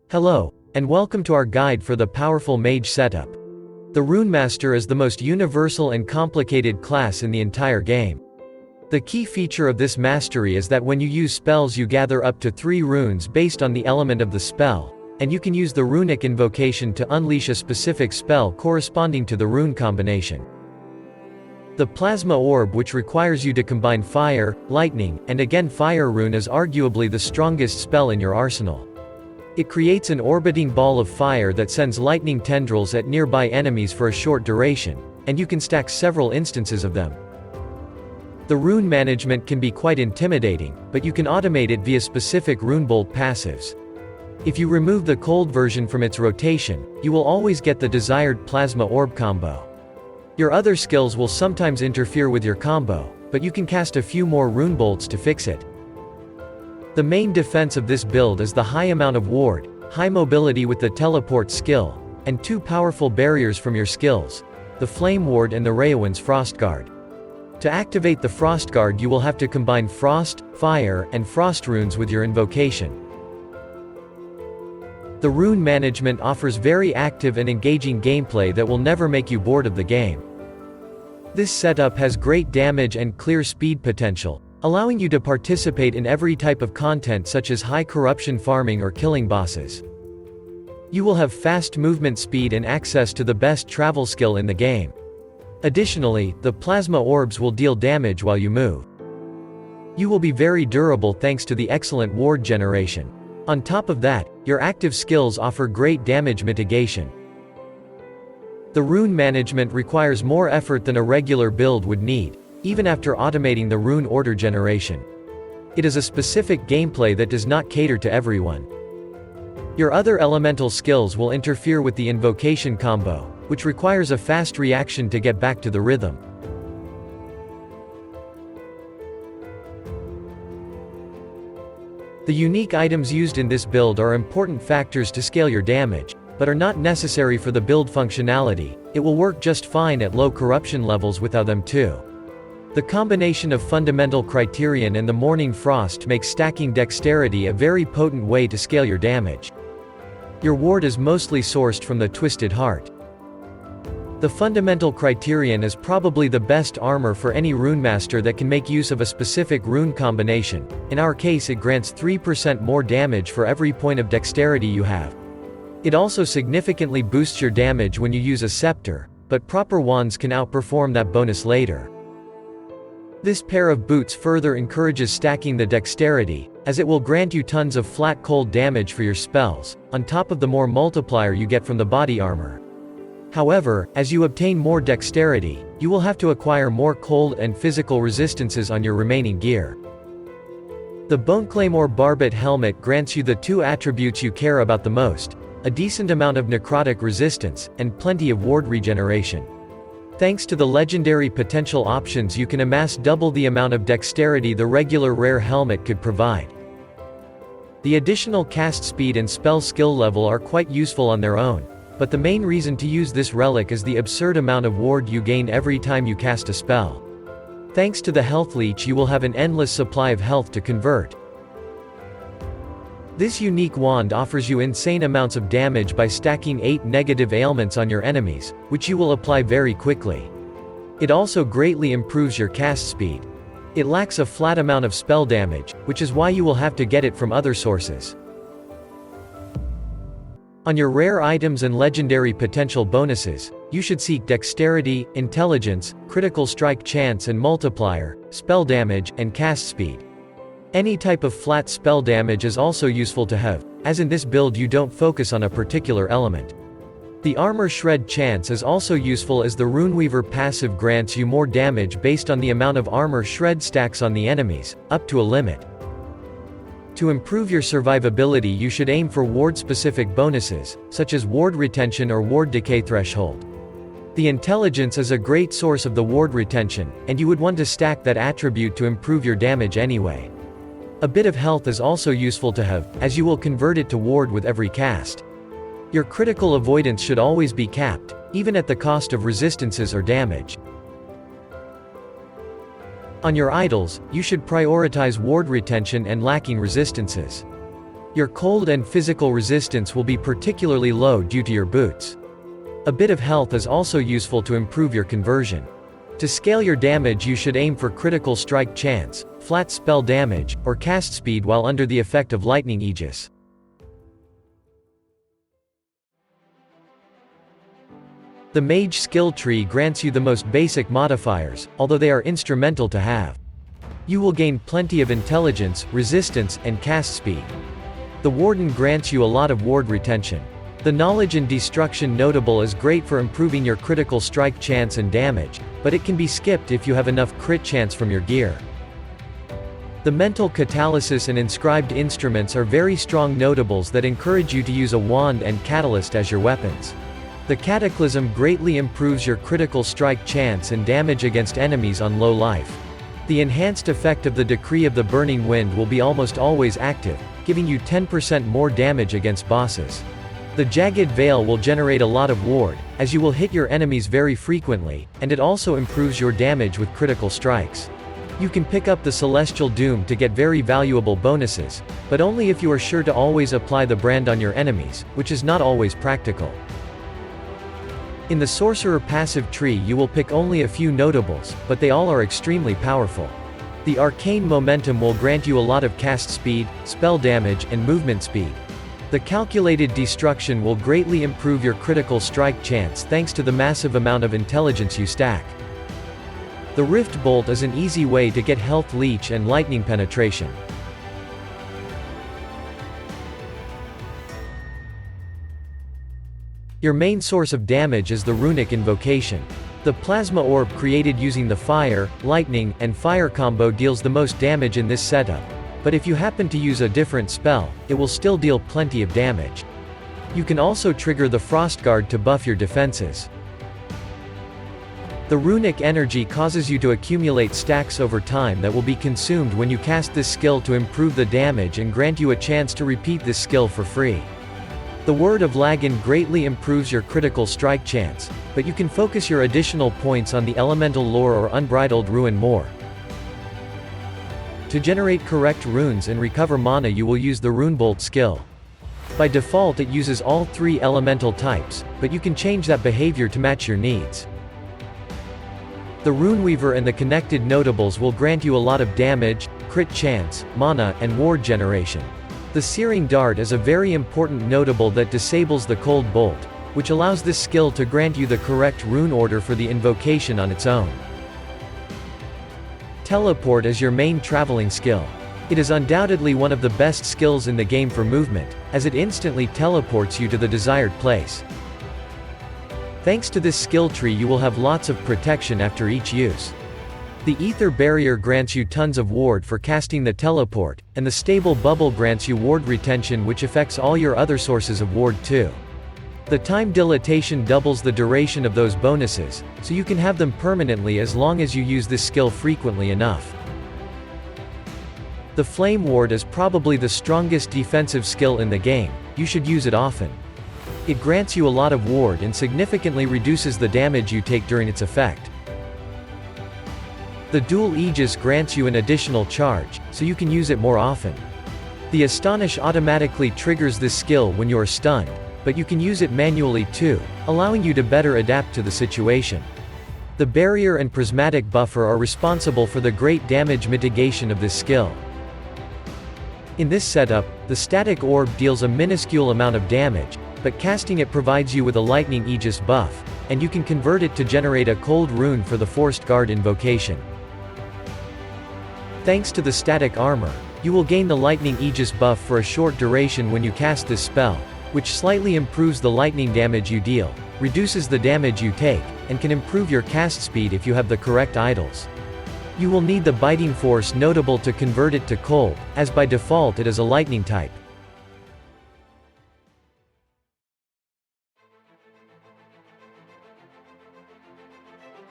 Hello, and welcome to our guide for the powerful mage setup. The RUNEMASTER is the most universal and complicated class in the entire game. The key feature of this mastery is that when you use spells you gather up to 3 runes based on the element of the spell, and you can use the runic invocation to unleash a specific spell corresponding to the rune combination. The Plasma Orb, which requires you to combine fire, lightning, and again fire rune, is arguably the strongest spell in your arsenal. It creates an orbiting ball of fire that sends lightning tendrils at nearby enemies for a short duration, and you can stack several instances of them. The rune management can be quite intimidating, but you can automate it via specific runebolt passives. If you remove the cold version from its rotation, you will always get the desired Plasma Orb combo. Your other skills will sometimes interfere with your combo, but you can cast a few more runebolts to fix it. The main defense of this build is the high amount of ward, high mobility with the teleport skill, and 2 powerful barriers from your skills, the Flame Ward and the Rayowan's Frost Guard. To activate the Frost Guard you will have to combine Frost, Fire, and Frost runes with your invocation. The rune management offers very active and engaging gameplay that will never make you bored of the game. This setup has great damage and clear speed potential, allowing you to participate in every type of content such as high corruption farming or killing bosses. You will have fast movement speed and access to the best travel skill in the game. Additionally, the plasma orbs will deal damage while you move. You will be very durable thanks to the excellent ward generation. On top of that, your active skills offer great damage mitigation. The rune management requires more effort than a regular build would need, even after automating the rune order generation. It is a specific gameplay that does not cater to everyone. Your other elemental skills will interfere with the invocation combo, which requires a fast reaction to get back to the rhythm. The unique items used in this build are important factors to scale your damage, but are not necessary for the build functionality. It will work just fine at low corruption levels without them too. The combination of fundamental criterion and the Morning Frost makes stacking dexterity a very potent way to scale your damage. Your ward is mostly sourced from the Twisted Heart. The fundamental criterion is probably the best armor for any runemaster that can make use of a specific rune combination. In our case it grants 3% more damage for every point of dexterity you have. It also significantly boosts your damage when you use a scepter, but proper wands can outperform that bonus later. This pair of boots further encourages stacking the dexterity, as it will grant you tons of flat cold damage for your spells, on top of the more multiplier you get from the body armor. However, as you obtain more dexterity, you will have to acquire more cold and physical resistances on your remaining gear. The Bone Claymore Barbet helmet grants you the 2 attributes you care about the most: a decent amount of necrotic resistance, and plenty of ward regeneration. Thanks to the legendary potential options you can amass double the amount of dexterity the regular rare helmet could provide. The additional cast speed and spell skill level are quite useful on their own, but the main reason to use this relic is the absurd amount of ward you gain every time you cast a spell. Thanks to the health leech you will have an endless supply of health to convert. This unique wand offers you insane amounts of damage by stacking 8 negative ailments on your enemies, which you will apply very quickly. It also greatly improves your cast speed. It lacks a flat amount of spell damage, which is why you will have to get it from other sources. On your rare items and legendary potential bonuses, you should seek Dexterity, Intelligence, Critical Strike Chance and Multiplier, Spell Damage, and Cast Speed. Any type of flat spell damage is also useful to have, as in this build you don't focus on a particular element. The Armor Shred Chance is also useful as the Runeweaver passive grants you more damage based on the amount of armor shred stacks on the enemies, up to a limit. To improve your survivability you should aim for ward-specific bonuses, such as ward retention or ward decay threshold. The intelligence is a great source of the ward retention, and you would want to stack that attribute to improve your damage anyway. A bit of health is also useful to have, as you will convert it to ward with every cast. Your critical avoidance should always be capped, even at the cost of resistances or damage. On your idols, you should prioritize ward retention and lacking resistances. Your cold and physical resistance will be particularly low due to your boots. A bit of health is also useful to improve your conversion. To scale your damage, you should aim for critical strike chance, flat spell damage, or cast speed while under the effect of lightning aegis. The mage skill tree grants you the most basic modifiers, although they are instrumental to have. You will gain plenty of intelligence, resistance, and cast speed. The warden grants you a lot of ward retention. The knowledge and destruction notable is great for improving your critical strike chance and damage, but it can be skipped if you have enough crit chance from your gear. The mental catalysis and inscribed instruments are very strong notables that encourage you to use a wand and catalyst as your weapons. The cataclysm greatly improves your critical strike chance and damage against enemies on low life. The enhanced effect of the Decree of the Burning Wind will be almost always active, giving you 10% more damage against bosses. The Jagged Veil will generate a lot of ward, as you will hit your enemies very frequently, and it also improves your damage with critical strikes. You can pick up the Celestial Doom to get very valuable bonuses, but only if you are sure to always apply the brand on your enemies, which is not always practical. In the Sorcerer passive tree you will pick only a few notables, but they all are extremely powerful. The Arcane Momentum will grant you a lot of cast speed, spell damage, and movement speed. The Calculated Destruction will greatly improve your critical strike chance thanks to the massive amount of intelligence you stack. The Rift Bolt is an easy way to get Health Leech and Lightning Penetration. Your main source of damage is the Runic Invocation. The Plasma Orb created using the Fire, Lightning, and Fire combo deals the most damage in this setup. But if you happen to use a different spell, it will still deal plenty of damage. You can also trigger the Frost Guard to buff your defenses. The Runic Energy causes you to accumulate stacks over time that will be consumed when you cast this skill to improve the damage and grant you a chance to repeat this skill for free. The Word of Lagan greatly improves your critical strike chance, but you can focus your additional points on the Elemental Lore or Unbridled Ruin more. To generate correct runes and recover mana you will use the Runebolt skill. By default it uses all 3 elemental types, but you can change that behavior to match your needs. The Runeweaver and the connected notables will grant you a lot of damage, crit chance, mana, and ward generation. The Searing Dart is a very important notable that disables the Cold Bolt, which allows this skill to grant you the correct rune order for the invocation on its own. Teleport is your main traveling skill. It is undoubtedly one of the best skills in the game for movement, as it instantly teleports you to the desired place. Thanks to this skill tree you will have lots of protection after each use. The Ether Barrier grants you tons of ward for casting the teleport, and the Stable Bubble grants you ward retention which affects all your other sources of ward too. The Time Dilatation doubles the duration of those bonuses, so you can have them permanently as long as you use this skill frequently enough. The Flame Ward is probably the strongest defensive skill in the game, you should use it often. It grants you a lot of ward and significantly reduces the damage you take during its effect. The Dual Aegis grants you an additional charge, so you can use it more often. The Astonish automatically triggers this skill when you are stunned, but you can use it manually too, allowing you to better adapt to the situation. The Barrier and Prismatic Buffer are responsible for the great damage mitigation of this skill. In this setup, the Static Orb deals a minuscule amount of damage, but casting it provides you with a Lightning Aegis buff, and you can convert it to generate a Cold Rune for the Forced Guard invocation. Thanks to the Static Armor, you will gain the Lightning Aegis buff for a short duration when you cast this spell, which slightly improves the lightning damage you deal, reduces the damage you take, and can improve your cast speed if you have the correct idols. You will need the Biting Force notable to convert it to cold, as by default it is a lightning type.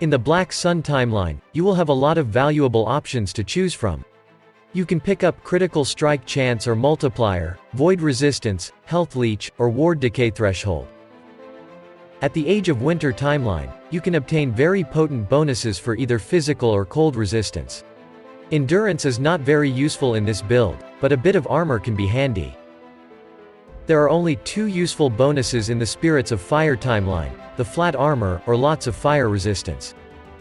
In the Black Sun timeline, you will have a lot of valuable options to choose from. You can pick up Critical Strike Chance or Multiplier, Void Resistance, Health Leech, or Ward Decay Threshold. At the Age of Winter timeline, you can obtain very potent bonuses for either physical or cold resistance. Endurance is not very useful in this build, but a bit of armor can be handy. There are only 2 useful bonuses in the Spirits of Fire timeline, the flat armor, or lots of fire resistance.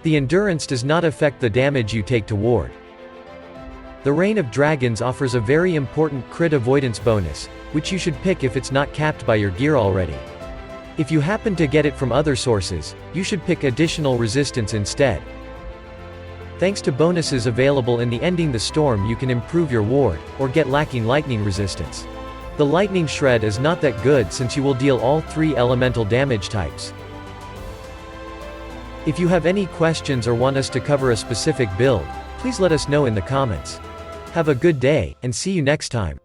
The endurance does not affect the damage you take to ward. The Reign of Dragons offers a very important crit avoidance bonus, which you should pick if it's not capped by your gear already. If you happen to get it from other sources, you should pick additional resistance instead. Thanks to bonuses available in the Ending the Storm, you can improve your ward, or get lacking lightning resistance. The Lightning Shred is not that good since you will deal all 3 elemental damage types. If you have any questions or want us to cover a specific build, please let us know in the comments. Have a good day, and see you next time.